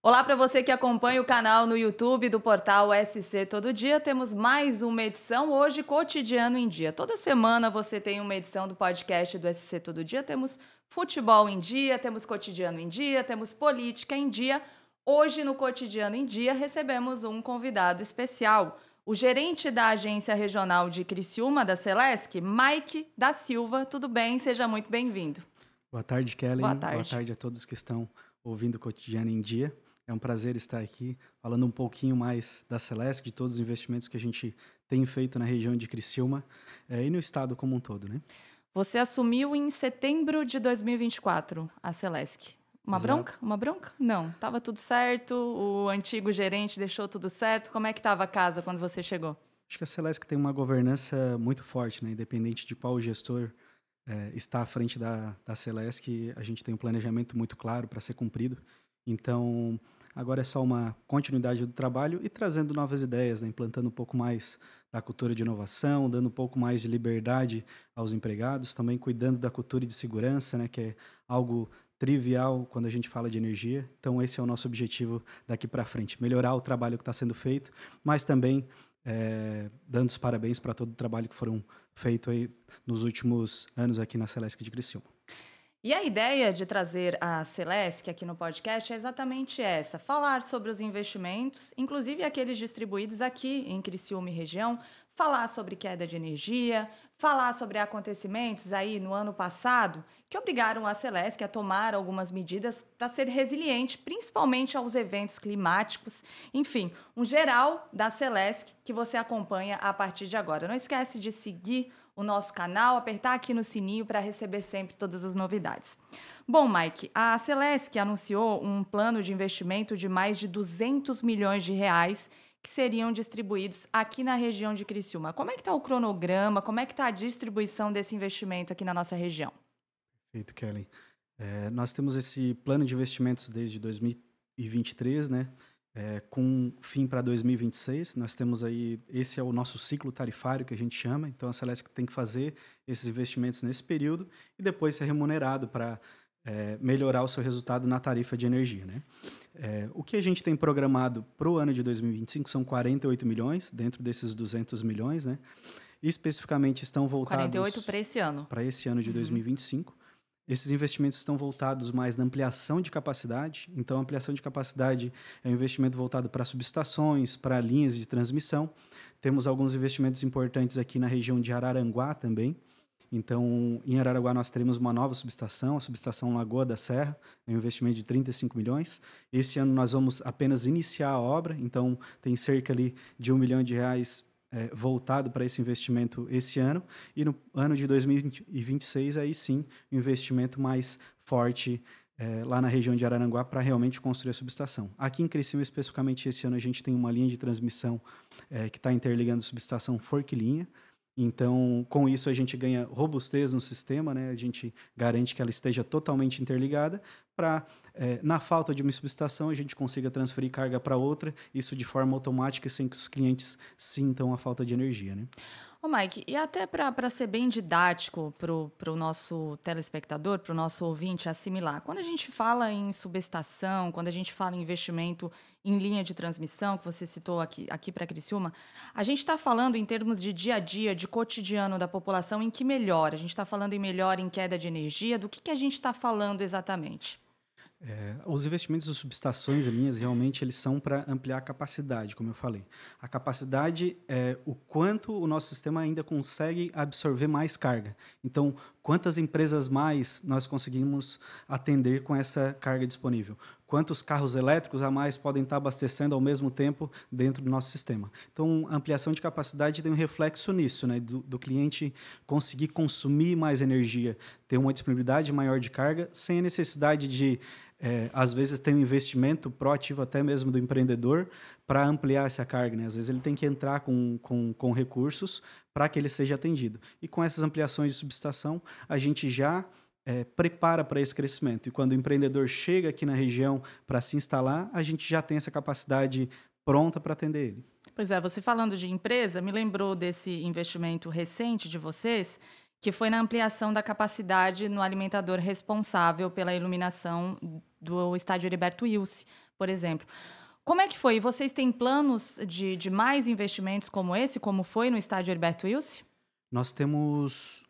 Olá para você que acompanha o canal no YouTube do portal SC Todo Dia. Temos mais uma edição, hoje Cotidiano em Dia. Toda semana você tem uma edição do podcast do SC Todo Dia. Temos futebol em dia, temos cotidiano em dia, temos política em dia. Hoje no Cotidiano em Dia recebemos um convidado especial, o gerente da Agência Regional de Criciúma, da Celesc, Mike da Silva. Tudo bem? Seja muito bem-vindo. Boa tarde, Kellen. Boa tarde. Boa tarde a todos que estão ouvindo o Cotidiano em Dia. É um prazer estar aqui falando um pouquinho mais da Celesc, de todos os investimentos que a gente tem feito na região de Criciúma e no estado como um todo, né? Você assumiu em setembro de 2024 a Celesc. Uma Exato. bronca? Uma bronca? Não, estava tudo certo, o antigo gerente deixou tudo certo. Como é que estava a casa quando você chegou? Acho que a Celesc tem uma governança muito forte, né? Independente de qual gestor está à frente da Celesc, a gente tem um planejamento muito claro para ser cumprido. Então, agora é só uma continuidade do trabalho e trazendo novas ideias, né? Implantando um pouco mais da cultura de inovação, dando um pouco mais de liberdade aos empregados, também cuidando da cultura de segurança, né? Que é algo trivial quando a gente fala de energia. Então, esse é o nosso objetivo daqui para frente, melhorar o trabalho que está sendo feito, mas também dando os parabéns para todo o trabalho que foram feito aí nos últimos anos aqui na Celesc de Criciúma. E a ideia de trazer a Celesc aqui no podcast é exatamente essa: falar sobre os investimentos, inclusive aqueles distribuídos aqui em Criciúma e região, falar sobre queda de energia, falar sobre acontecimentos aí no ano passado que obrigaram a Celesc a tomar algumas medidas para ser resiliente, principalmente aos eventos climáticos. Enfim, um geral da Celesc que você acompanha a partir de agora. Não esquece de seguir o nosso canal, apertar aqui no sininho para receber sempre todas as novidades. Bom, Mike, a Celesc anunciou um plano de investimento de mais de 200 milhões de reais que seriam distribuídos aqui na região de Criciúma. Como é que está o cronograma? Como é que está a distribuição desse investimento aqui na nossa região? Perfeito, Kellen. Nós temos esse plano de investimentos desde 2023, né? Com fim para 2026, nós temos aí, esse é o nosso ciclo tarifário que a gente chama, então a Celesc tem que fazer esses investimentos nesse período e depois ser remunerado para melhorar o seu resultado na tarifa de energia, né? O que a gente tem programado para o ano de 2025 são 48 milhões, dentro desses 200 milhões, né? Especificamente estão voltados 48 para esse ano. Para esse ano de 2025. Esses investimentos estão voltados mais na ampliação de capacidade. Então, a ampliação de capacidade é um investimento voltado para subestações, para linhas de transmissão. Temos alguns investimentos importantes aqui na região de Araranguá também. Então, em Araranguá, nós teremos uma nova subestação, a subestação Lagoa da Serra, é um investimento de 35 milhões. Esse ano, nós vamos apenas iniciar a obra, então, tem cerca ali de R$ 1 milhão voltado para esse investimento esse ano, e no ano de 2026, aí sim, um investimento mais forte lá na região de Araranguá para realmente construir a subestação. Aqui em Criciúma, especificamente, esse ano a gente tem uma linha de transmissão que está interligando a subestação Forquilinha. Então, com isso, a gente ganha robustez no sistema, né? A gente garante que ela esteja totalmente interligada para, na falta de uma subestação, a gente consiga transferir carga para outra, isso de forma automática, sem que os clientes sintam a falta de energia, né? Ô Mike, e até para ser bem didático para o nosso telespectador, para o nosso ouvinte assimilar, quando a gente fala em subestação, quando a gente fala em investimento em linha de transmissão, que você citou aqui para Criciúma, a gente está falando em termos de dia a dia, de cotidiano da população, em que melhora? A gente está falando em melhora em queda de energia? Do que a gente está falando exatamente? Os investimentos de subestações e linhas, realmente, eles são para ampliar a capacidade, como eu falei. A capacidade é o quanto o nosso sistema ainda consegue absorver mais carga. Então, quantas empresas mais nós conseguimos atender com essa carga disponível? Quantos carros elétricos a mais podem estar abastecendo ao mesmo tempo dentro do nosso sistema? Então, a ampliação de capacidade tem um reflexo nisso, né? Do cliente conseguir consumir mais energia, ter uma disponibilidade maior de carga, sem a necessidade de às vezes tem um investimento proativo até mesmo do empreendedor para ampliar essa carga, né? Às vezes ele tem que entrar com recursos para que ele seja atendido. E com essas ampliações de subestação, a gente já prepara para esse crescimento. E quando o empreendedor chega aqui na região para se instalar, a gente já tem essa capacidade pronta para atender ele. Pois é, você falando de empresa, me lembrou desse investimento recente de vocês, que foi na ampliação da capacidade no alimentador responsável pela iluminação do estádio Heriberto Wilson. por exemplo. Como é que foi? E vocês têm planos de mais investimentos como esse, como foi no estádio Herberto Wilson? Nós temos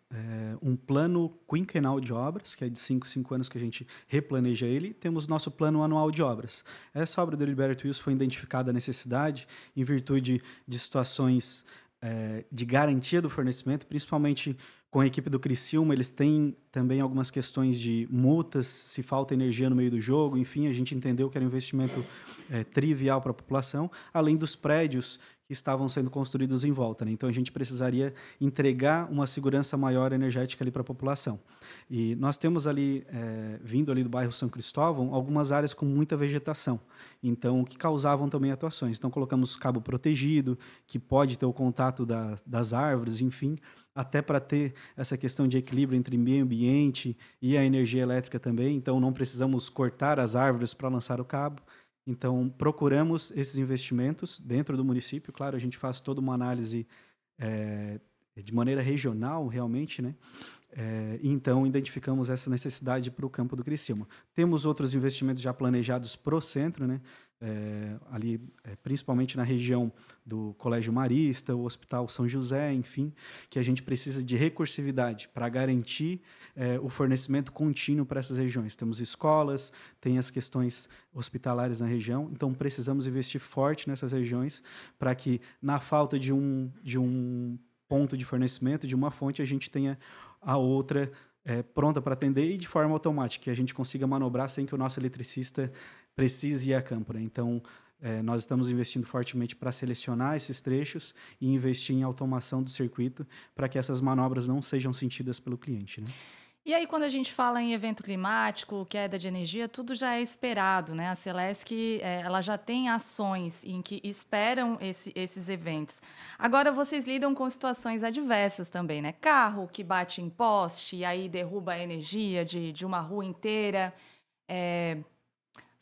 um plano quinquenal de obras, que é de 5 anos que a gente replaneja ele. Temos nosso plano anual de obras. Essa obra do Herberto Wilson foi identificada a necessidade em virtude de situações de garantia do fornecimento, principalmente com a equipe do Criciúma. Eles têm também algumas questões de multas, se falta energia no meio do jogo. Enfim, a gente entendeu que era um investimento trivial para a população, além dos prédios que estavam sendo construídos em volta, né? Então, a gente precisaria entregar uma segurança maior energética ali para a população. E nós temos ali, vindo ali do bairro São Cristóvão, algumas áreas com muita vegetação, então, que causavam também atuações. Então, colocamos cabo protegido, que pode ter o contato das árvores, enfim, até para ter essa questão de equilíbrio entre meio ambiente e a energia elétrica também. Então, não precisamos cortar as árvores para lançar o cabo. Então, procuramos esses investimentos dentro do município. Claro, a gente faz toda uma análise de maneira regional, realmente, né? Então, identificamos essa necessidade para o campo do Criciúma. Temos outros investimentos já planejados para o centro, né? Ali, principalmente na região do Colégio Marista, o Hospital São José, enfim, que a gente precisa de recursividade para garantir o fornecimento contínuo para essas regiões. Temos escolas, tem as questões hospitalares na região, então precisamos investir forte nessas regiões para que, na falta de um ponto de fornecimento, de uma fonte, a gente tenha a outra pronta para atender e de forma automática, que a gente consiga manobrar sem que o nosso eletricista precise ir a campo, né? Então, nós estamos investindo fortemente para selecionar esses trechos e investir em automação do circuito para que essas manobras não sejam sentidas pelo cliente, né? E aí, quando a gente fala em evento climático, queda de energia, tudo já é esperado, né? A Celesc, ela já tem ações em que esperam esses eventos. Agora, vocês lidam com situações adversas também, né? Carro que bate em poste e aí derruba a energia de uma rua inteira.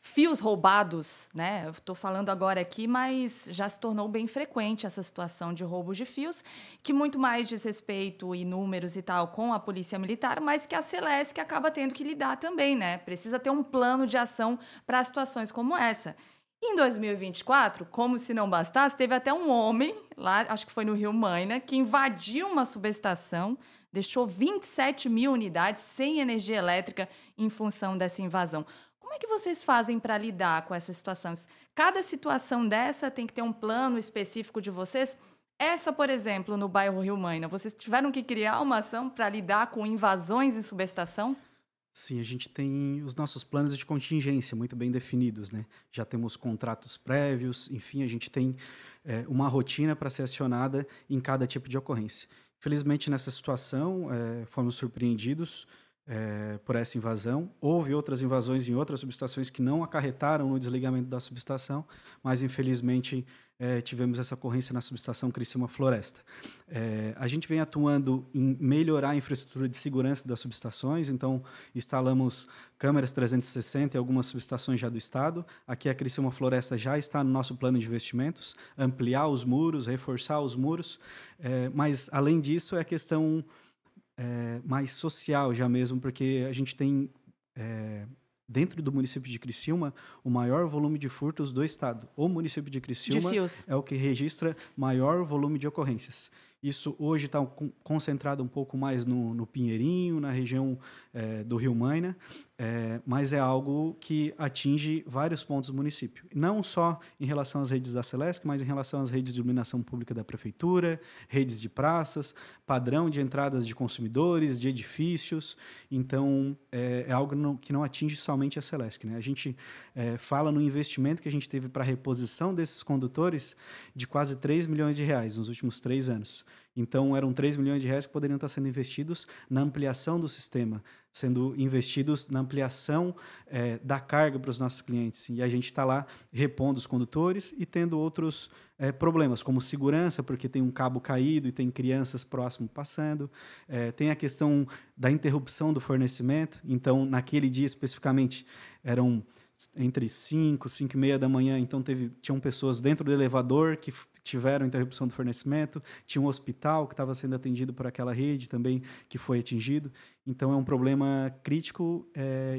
Fios roubados, né? Eu estou falando agora aqui, mas já se tornou bem frequente essa situação de roubo de fios, que muito mais diz respeito e números e tal com a polícia militar, mas que a Celesc acaba tendo que lidar também, né? Precisa ter um plano de ação para situações como essa. Em 2024, como se não bastasse, teve até um homem, lá, acho que foi no Rio Maina, que invadiu uma subestação, deixou 27 mil unidades sem energia elétrica em função dessa invasão. Como é que vocês fazem para lidar com essas situações? Cada situação dessa tem que ter um plano específico de vocês? Essa, por exemplo, no bairro Rio Maina, vocês tiveram que criar uma ação para lidar com invasões em subestação? Sim, a gente tem os nossos planos de contingência muito bem definidos, né? Já temos contratos prévios, enfim, a gente tem uma rotina para ser acionada em cada tipo de ocorrência. Felizmente, nessa situação, fomos surpreendidos por essa invasão. Houve outras invasões em outras subestações que não acarretaram no desligamento da subestação, mas, infelizmente, tivemos essa ocorrência na subestação Criciúma Floresta. A gente vem atuando em melhorar a infraestrutura de segurança das subestações, então instalamos câmeras 360 em algumas subestações já do estado. Aqui a Criciúma Floresta já está no nosso plano de investimentos, ampliar os muros, reforçar os muros, mas, além disso, é a questão mais social já mesmo, porque a gente tem, dentro do município de Criciúma, o maior volume de furtos do estado. O município de Criciúma é o que registra maior volume de ocorrências. Isso hoje está concentrado um pouco mais no Pinheirinho, na região do Rio Maina, mas é algo que atinge vários pontos do município. Não só em relação às redes da Celesc, mas em relação às redes de iluminação pública da prefeitura, redes de praças, padrão de entradas de consumidores, de edifícios. Então, é algo que não atinge somente a Celesc, né? A gente fala no investimento que a gente teve para a reposição desses condutores de quase 3 milhões de reais nos últimos 3 anos. Então, eram 3 milhões de reais que poderiam estar sendo investidos na ampliação do sistema, sendo investidos na ampliação da carga para os nossos clientes. E a gente está lá repondo os condutores e tendo outros problemas, como segurança, porque tem um cabo caído e tem crianças próximo passando. Tem a questão da interrupção do fornecimento. Então, naquele dia especificamente, eram entre 5 e meia da manhã, então tinham pessoas dentro do elevador que tiveram interrupção do fornecimento, tinha um hospital que estava sendo atendido por aquela rede também que foi atingido. Então é um problema crítico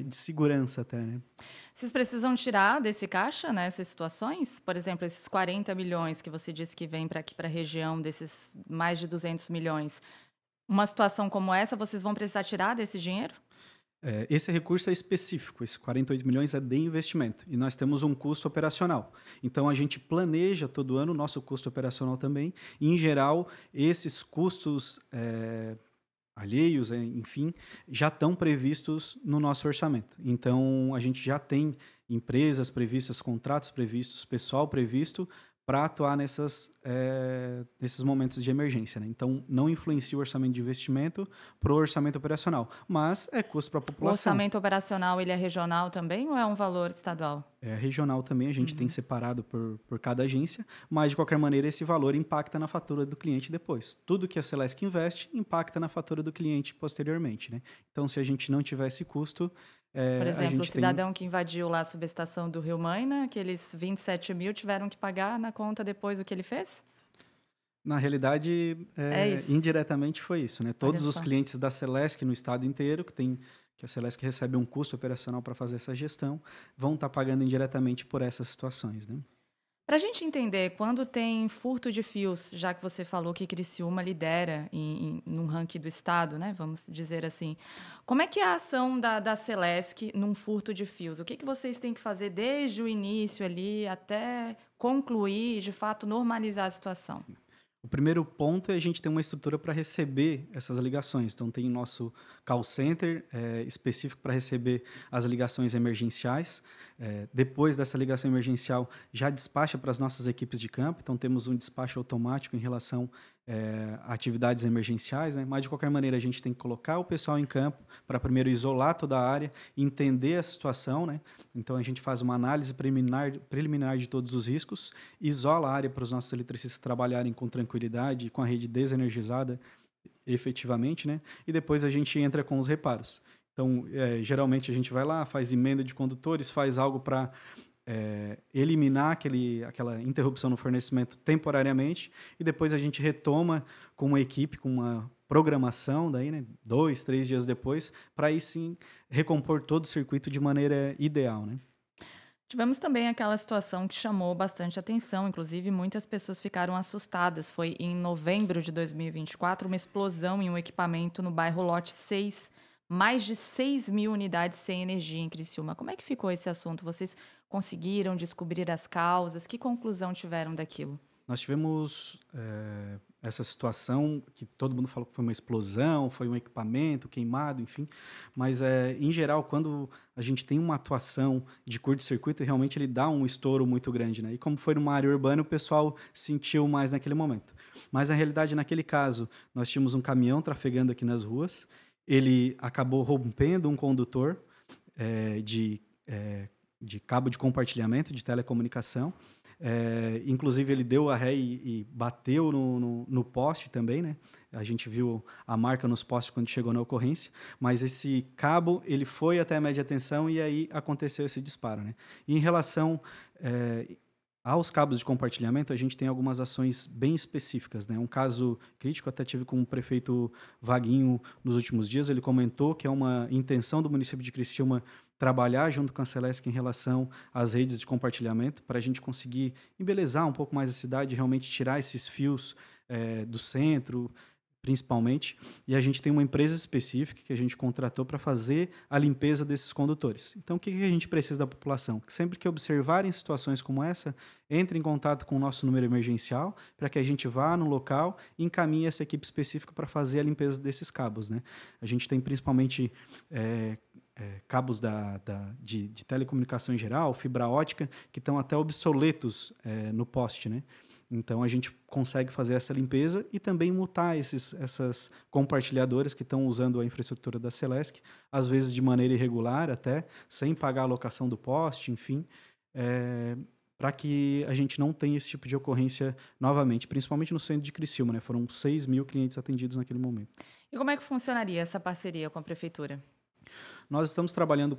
de segurança até, né? Vocês precisam tirar desse caixa, né, essas situações? Por exemplo, esses 40 milhões que você disse que vem para aqui para a região, desses mais de 200 milhões. Uma situação como essa, vocês vão precisar tirar desse dinheiro? Esse recurso é específico, esse 48 milhões é de investimento e nós temos um custo operacional. Então, a gente planeja todo ano o nosso custo operacional também e, em geral, esses custos alheios, enfim, já estão previstos no nosso orçamento. Então, a gente já tem empresas previstas, contratos previstos, pessoal previsto para atuar nesses momentos de emergência, né? Então, não influencia o orçamento de investimento para o orçamento operacional, mas é custo para a O população. orçamento operacional, ele é regional também ou é um valor estadual? É regional também, a gente tem separado por cada agência, mas, de qualquer maneira, esse valor impacta na fatura do cliente depois. Tudo que a Celesc investe impacta na fatura do cliente posteriormente, né? Então, se a gente não tiver esse custo, Por a exemplo, o gente cidadão que invadiu lá a subestação do Rio Maina, aqueles 27 mil tiveram que pagar na conta depois o que ele fez? Na realidade, É isso. indiretamente foi isso, né? Olha Todos os só. clientes da Celesc no estado inteiro, que a Celesc recebe um custo operacional para fazer essa gestão, vão estar pagando indiretamente por essas situações, né? Para a gente entender, quando tem furto de fios, já que você falou que Criciúma lidera num ranking do estado, né? Vamos dizer assim. Como é que é a ação da Celesc num furto de fios? O que vocês têm que fazer desde o início ali até concluir e, de fato, normalizar a situação? O primeiro ponto é a gente ter uma estrutura para receber essas ligações. Então, tem o nosso call center específico para receber as ligações emergenciais. Depois dessa ligação emergencial, já despacha para as nossas equipes de campo. Então, temos um despacho automático em relação a atividades emergenciais, né? Mas, de qualquer maneira, a gente tem que colocar o pessoal em campo para primeiro isolar toda a área, entender a situação, né? Então, a gente faz uma análise preliminar de todos os riscos, isola a área para os nossos eletricistas trabalharem com tranquilidade, com a rede desenergizada efetivamente, né? E depois a gente entra com os reparos. Então, geralmente a gente vai lá, faz emenda de condutores, faz algo para eliminar aquela interrupção no fornecimento temporariamente e depois a gente retoma com uma equipe, com uma programação, daí, né, 2, 3 dias depois, para aí sim recompor todo o circuito de maneira ideal, né? Tivemos também aquela situação que chamou bastante atenção, inclusive muitas pessoas ficaram assustadas. Foi em novembro de 2024, uma explosão em um equipamento no bairro Lote 6, mais de 6 mil unidades sem energia em Criciúma. Como é que ficou esse assunto? Vocês conseguiram descobrir as causas? Que conclusão tiveram daquilo? Nós tivemos essa situação que todo mundo falou que foi uma explosão, foi um equipamento queimado, enfim. Mas, em geral, quando a gente tem uma atuação de curto-circuito, realmente ele dá um estouro muito grande, né? E como foi numa área urbana, o pessoal sentiu mais naquele momento. Mas, na realidade, naquele caso, nós tínhamos um caminhão trafegando aqui nas ruas, ele acabou rompendo um condutor de cabo de compartilhamento de telecomunicação. Inclusive, ele deu a ré e bateu no poste também, né? A gente viu a marca nos postes quando chegou na ocorrência, mas esse cabo ele foi até a média tensão e aí aconteceu esse disparo, né? E em relação aos cabos de compartilhamento, a gente tem algumas ações bem específicas, né? Um caso crítico, até tive com o prefeito Vaguinho nos últimos dias, ele comentou que é uma intenção do município de Criciúma trabalhar junto com a Celesc em relação às redes de compartilhamento, para a gente conseguir embelezar um pouco mais a cidade, realmente tirar esses fios do centro, principalmente, e a gente tem uma empresa específica que a gente contratou para fazer a limpeza desses condutores. Então, o que a gente precisa da população? Que sempre que observarem situações como essa, entre em contato com o nosso número emergencial, para que a gente vá no local e encaminhe essa equipe específica para fazer a limpeza desses cabos, né? A gente tem principalmente cabos de telecomunicação em geral, fibra ótica, que estão até obsoletos no poste, né? Então, a gente consegue fazer essa limpeza e também multar essas compartilhadoras que estão usando a infraestrutura da Celesc, às vezes de maneira irregular até, sem pagar a locação do poste, enfim, para que a gente não tenha esse tipo de ocorrência novamente, principalmente no centro de Criciúma, né? Foram 6 mil clientes atendidos naquele momento. E como é que funcionaria essa parceria com a prefeitura? Nós estamos trabalhando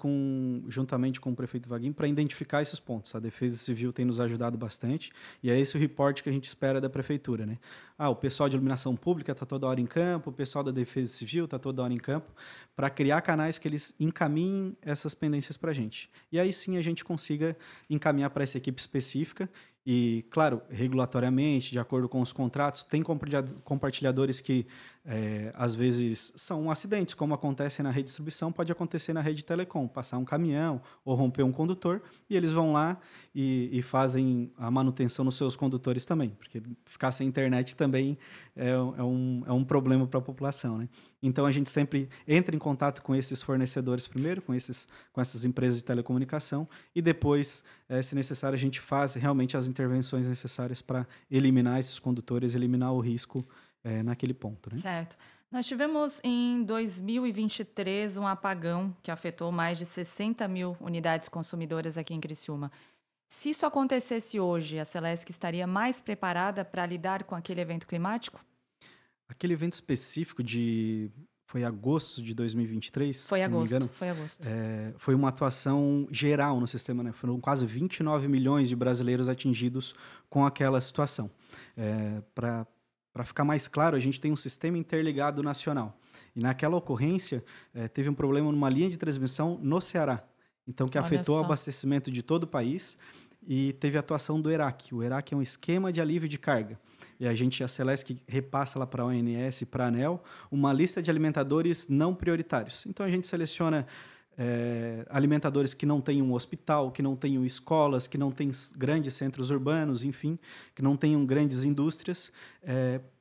juntamente com o prefeito Vaguinho para identificar esses pontos. A Defesa Civil tem nos ajudado bastante e é esse o reporte que a gente espera da prefeitura, né? O pessoal de iluminação pública está toda hora em campo, o pessoal da Defesa Civil está toda hora em campo, para criar canais que eles encaminhem essas pendências para a gente. E aí sim a gente consiga encaminhar para essa equipe específica e, claro, regulatoriamente, de acordo com os contratos, tem compartilhadores que às vezes são acidentes, como acontece na rede de distribuição, pode acontecer na rede de telecom, passar um caminhão ou romper um condutor, e eles vão lá e fazem a manutenção nos seus condutores também, porque ficar sem internet também é um problema para a população, né? Então, a gente sempre entra em contato com esses fornecedores primeiro, com essas empresas de telecomunicação, e depois, se necessário, a gente faz realmente as intervenções necessárias para eliminar esses condutores, eliminar o risco naquele ponto, né? Certo. Nós tivemos em 2023 um apagão que afetou mais de 60 mil unidades consumidoras aqui em Criciúma. Se isso acontecesse hoje, a Celesc estaria mais preparada para lidar com aquele evento climático? Aquele evento específico foi agosto de 2023, Foi se não me engano. Foi agosto. Foi uma atuação geral no sistema, né? Foram quase 29 milhões de brasileiros atingidos com aquela situação. Para ficar mais claro, a gente tem um sistema interligado nacional. E naquela ocorrência, teve um problema numa linha de transmissão no Ceará. Então, que afetou o abastecimento de todo o país e teve a atuação do ERAC. O ERAC é um esquema de alívio de carga. E a Celesc repassa lá para a ONS e para a ANEEL uma lista de alimentadores não prioritários. Então, a gente seleciona alimentadores que não tenham hospital, que não tenham escolas, que não tenham grandes centros urbanos, enfim, que não tenham grandes indústrias,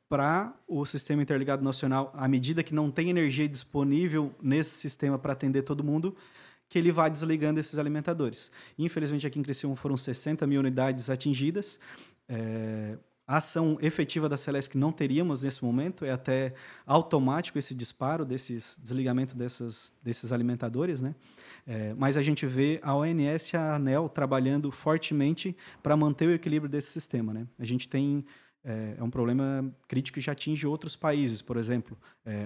para o Sistema Interligado Nacional, à medida que não tem energia disponível nesse sistema para atender todo mundo, que ele vai desligando esses alimentadores. Infelizmente, aqui em Criciúma foram 60 mil unidades atingidas. A ação efetiva da Celesc não teríamos nesse momento, é até automático esse disparo, desligamento desses alimentadores, né? Mas a gente vê a ONS e a ANEEL trabalhando fortemente para manter o equilíbrio desse sistema, né? A gente tem um problema crítico que já atinge outros países, por exemplo,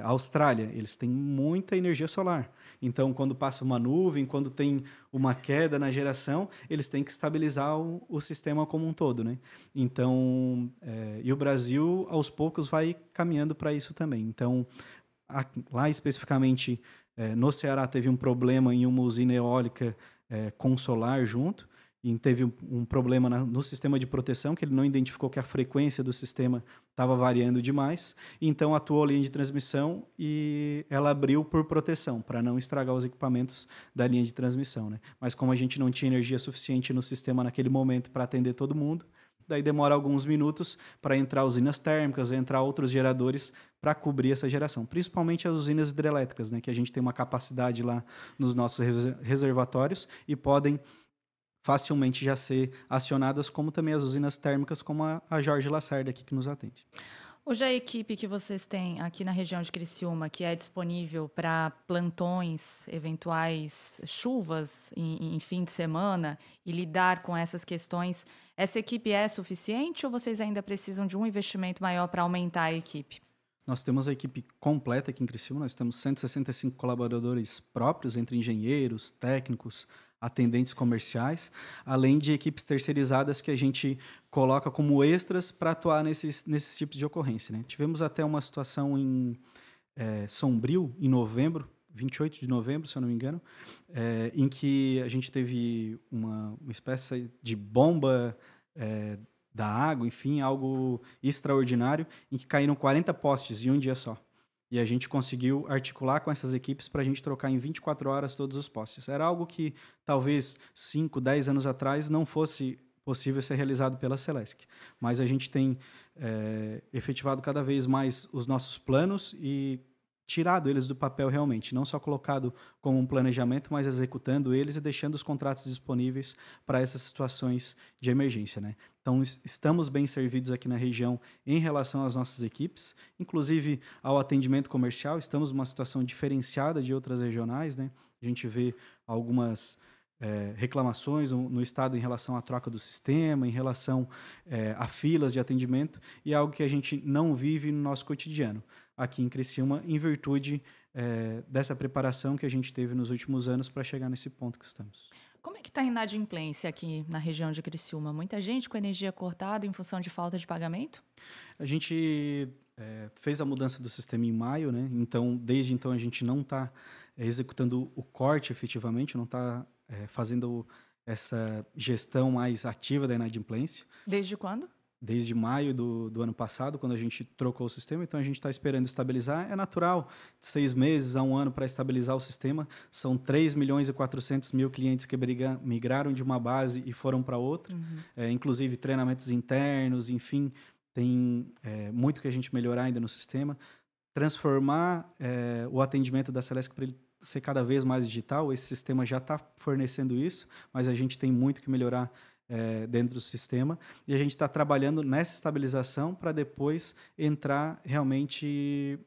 a Austrália, eles têm muita energia solar. Então, quando passa uma nuvem, quando tem uma queda na geração, eles têm que estabilizar o sistema como um todo, né? Então, e o Brasil, aos poucos, vai caminhando para isso também. Então, lá especificamente, no Ceará, teve um problema em uma usina eólica com solar junto, e teve um problema no sistema de proteção, que ele não identificou que a frequência do sistema estava variando demais, então atuou a linha de transmissão e ela abriu por proteção, para não estragar os equipamentos da linha de transmissão, né? Mas como a gente não tinha energia suficiente no sistema naquele momento para atender todo mundo, daí demora alguns minutos para entrar usinas térmicas, entrar outros geradores para cobrir essa geração, principalmente as usinas hidrelétricas, né? Que a gente tem uma capacidade lá nos nossos reservatórios e podem facilmente já ser acionadas, como também as usinas térmicas, como a Jorge Lacerda aqui que nos atende. Hoje a equipe que vocês têm aqui na região de Criciúma, que é disponível para plantões, eventuais chuvas em fim de semana e lidar com essas questões, essa equipe é suficiente ou vocês ainda precisam de um investimento maior para aumentar a equipe? Nós temos a equipe completa aqui em Criciúma, nós temos 165 colaboradores próprios, entre engenheiros, técnicos, atendentes comerciais, além de equipes terceirizadas que a gente coloca como extras para atuar nesses tipos de ocorrência, né? Tivemos até uma situação em Sombrio, em novembro, 28 de novembro, se eu não me engano, em que a gente teve uma espécie de bomba da água, enfim, algo extraordinário, em que caíram 40 postes em um dia só. E a gente conseguiu articular com essas equipes para a gente trocar em 24 horas todos os postes. Era algo que talvez 5, 10 anos atrás não fosse possível ser realizado pela Celesc. Mas a gente tem efetivado cada vez mais os nossos planos e tirado eles do papel realmente, não só colocado como um planejamento, mas executando eles e deixando os contratos disponíveis para essas situações de emergência, né? Então, estamos bem servidos aqui na região em relação às nossas equipes, inclusive ao atendimento comercial, estamos numa situação diferenciada de outras regionais, né? A gente vê algumas reclamações no estado em relação à troca do sistema, em relação a filas de atendimento, e é algo que a gente não vive no nosso cotidiano aqui em Criciúma, em virtude dessa preparação que a gente teve nos últimos anos para chegar nesse ponto que estamos. Como é que está a inadimplência aqui na região de Criciúma? Muita gente com energia cortada em função de falta de pagamento? A gente fez a mudança do sistema em maio, né? Então, desde então, a gente não está executando o corte efetivamente, não está fazendo essa gestão mais ativa da inadimplência. Desde quando? Desde maio do ano passado, quando a gente trocou o sistema, então a gente está esperando estabilizar. É natural, de 6 meses a 1 ano para estabilizar o sistema. São 3.400.000 clientes que migraram de uma base e foram para outra, inclusive treinamentos internos, enfim, tem muito que a gente melhorar ainda no sistema. Transformar o atendimento da Celesc para ele ser cada vez mais digital. Esse sistema já está fornecendo isso, mas a gente tem muito que melhorar dentro do sistema, e a gente está trabalhando nessa estabilização para depois entrar realmente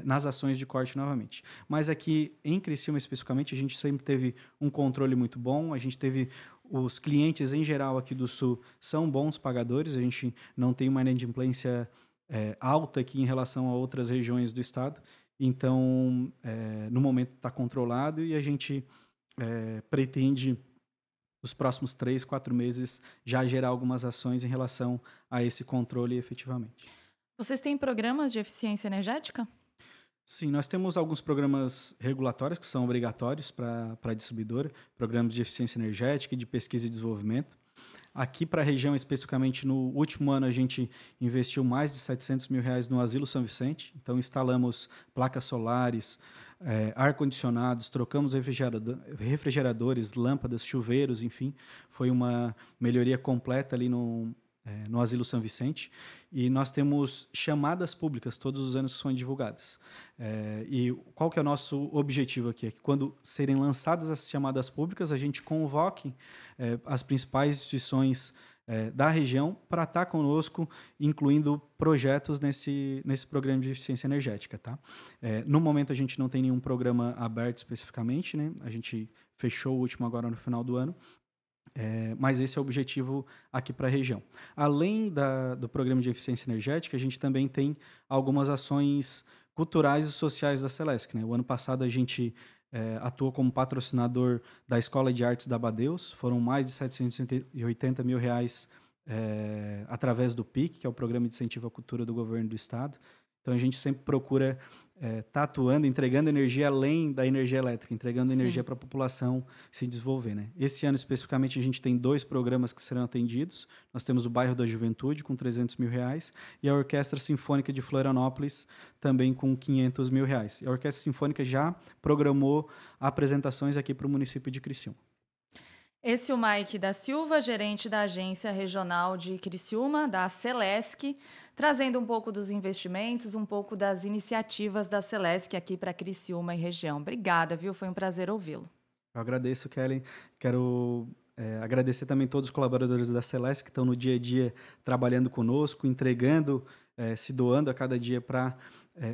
nas ações de corte novamente. Mas aqui em Criciúma especificamente, a gente sempre teve um controle muito bom, a gente teve os clientes em geral aqui do Sul são bons pagadores, a gente não tem uma inadimplência alta aqui em relação a outras regiões do estado, então no momento está controlado e a gente pretende nos próximos 3, 4 meses, já gerar algumas ações em relação a esse controle efetivamente. Vocês têm programas de eficiência energética? Sim, nós temos alguns programas regulatórios que são obrigatórios para a distribuidora, programas de eficiência energética e de pesquisa e desenvolvimento. Aqui para a região, especificamente, no último ano, a gente investiu mais de R$700 mil no Asilo São Vicente. Então, instalamos placas solares, ar-condicionados, trocamos refrigeradores, lâmpadas, chuveiros, enfim. Foi uma melhoria completa ali no Asilo São Vicente. E nós temos chamadas públicas, todos os anos são divulgadas. E qual que é o nosso objetivo aqui? É que quando serem lançadas as chamadas públicas, a gente convoque as principais instituições da região para estar conosco, incluindo projetos nesse programa de eficiência energética. Tá? No momento, a gente não tem nenhum programa aberto especificamente, né? A gente fechou o último agora no final do ano, mas esse é o objetivo aqui para a região. Além do programa de eficiência energética, a gente também tem algumas ações culturais e sociais da Celesc. Né? O ano passado, a gente atuou como patrocinador da Escola de Artes da Abadeus, foram mais de R$780 mil através do PIC, que é o Programa de Incentivo à Cultura do Governo do Estado. Então, a gente sempre procura estar atuando, entregando energia além da energia elétrica, entregando energia para a população se desenvolver. Né? Esse ano, especificamente, a gente tem 2 programas que serão atendidos. Nós temos o Bairro da Juventude, com R$300 mil, e a Orquestra Sinfônica de Florianópolis, também com R$500 mil. E a Orquestra Sinfônica já programou apresentações aqui para o município de Criciúma. Esse é o Mike da Silva, gerente da Agência Regional de Criciúma, da Celesc, trazendo um pouco dos investimentos, um pouco das iniciativas da Celesc aqui para Criciúma e região. Obrigada, viu? Foi um prazer ouvi-lo. Eu agradeço, Kelly. Quero agradecer também todos os colaboradores da Celesc que estão no dia a dia trabalhando conosco, entregando, se doando a cada dia para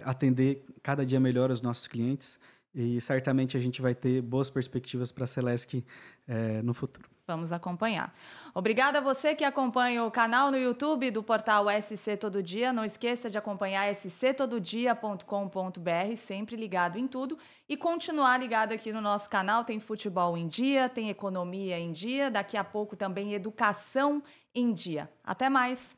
atender cada dia melhor os nossos clientes. E certamente a gente vai ter boas perspectivas para a Celesc no futuro. Vamos acompanhar. Obrigada a você que acompanha o canal no YouTube do portal SC Todo Dia. Não esqueça de acompanhar sctododia.com.br, sempre ligado em tudo. E continuar ligado aqui no nosso canal. Tem futebol em dia, tem economia em dia, daqui a pouco também educação em dia. Até mais!